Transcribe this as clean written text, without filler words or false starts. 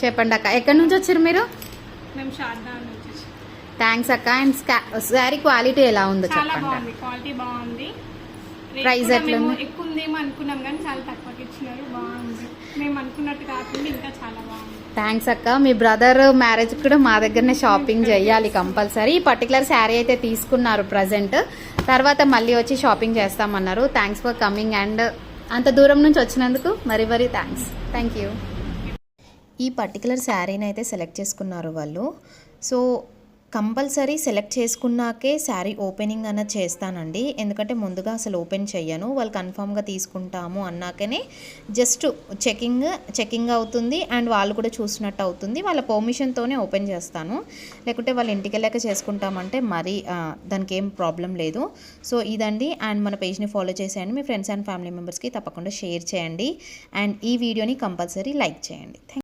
చెప్పండి అక్క, ఎక్కడి నుంచి వచ్చారు మీరు? మేము షార్దా నుంచి. థ్యాంక్స్ అక్క. అండ్ శారీ క్వాలిటీ ఎలా ఉందో చాలా చెప్పండి. బాగుంది, క్వాలిటీ బాగుంది. ప్రైస్ ఎట్లా మేము ఎక్కువ ఉందేమో అనుకున్నాం కానీ చాలా తక్కువకి ఇచ్చినారు. బాగుంది, మేము అనుకున్నట్టు కాకుండా ఇంకా చాలా బాగుంది. థ్యాంక్స్ అక్క. మీ బ్రదర్ మ్యారేజ్ కూడా మా దగ్గరనే షాపింగ్ చేయాలి కంపల్సరీ. ఈ పర్టికులర్ శారీ అయితే తీసుకున్నారు ప్రజెంట్, తర్వాత మళ్ళీ వచ్చి షాపింగ్ చేస్తామన్నారు. థ్యాంక్స్ ఫర్ కమింగ్ అండ్ అంత దూరం నుంచి వచ్చినందుకు మరీ మరీ థ్యాంక్స్. Thank you. ఈ పర్టికులర్ శారీని అయితే సెలెక్ట్ చేసుకున్నారు వాళ్ళు. సో కంపల్సరీ సెలెక్ట్ చేసుకున్నాకే శారీ ఓపెనింగ్ అన్నది చేస్తానండి, ఎందుకంటే ముందుగా అసలు ఓపెన్ చెయ్యను. వాళ్ళు కన్ఫామ్గా తీసుకుంటాము అన్నాకనే జస్ట్ చెకింగ్ అవుతుంది అండ్ వాళ్ళు కూడా చూసినట్టు అవుతుంది. వాళ్ళ పర్మిషన్తోనే ఓపెన్ చేస్తాను, లేకుంటే వాళ్ళ ఇంటికి వెళ్ళాక చేసుకుంటామంటే మరీ దానికి ఏం ప్రాబ్లం లేదు. సో ఇదండి. అండ్ మన పేజ్ని ఫాలో చేసేయండి, మీ ఫ్రెండ్స్ అండ్ ఫ్యామిలీ మెంబర్స్కి తప్పకుండా షేర్ చేయండి అండ్ ఈ వీడియోని కంపల్సరీ లైక్ చేయండి.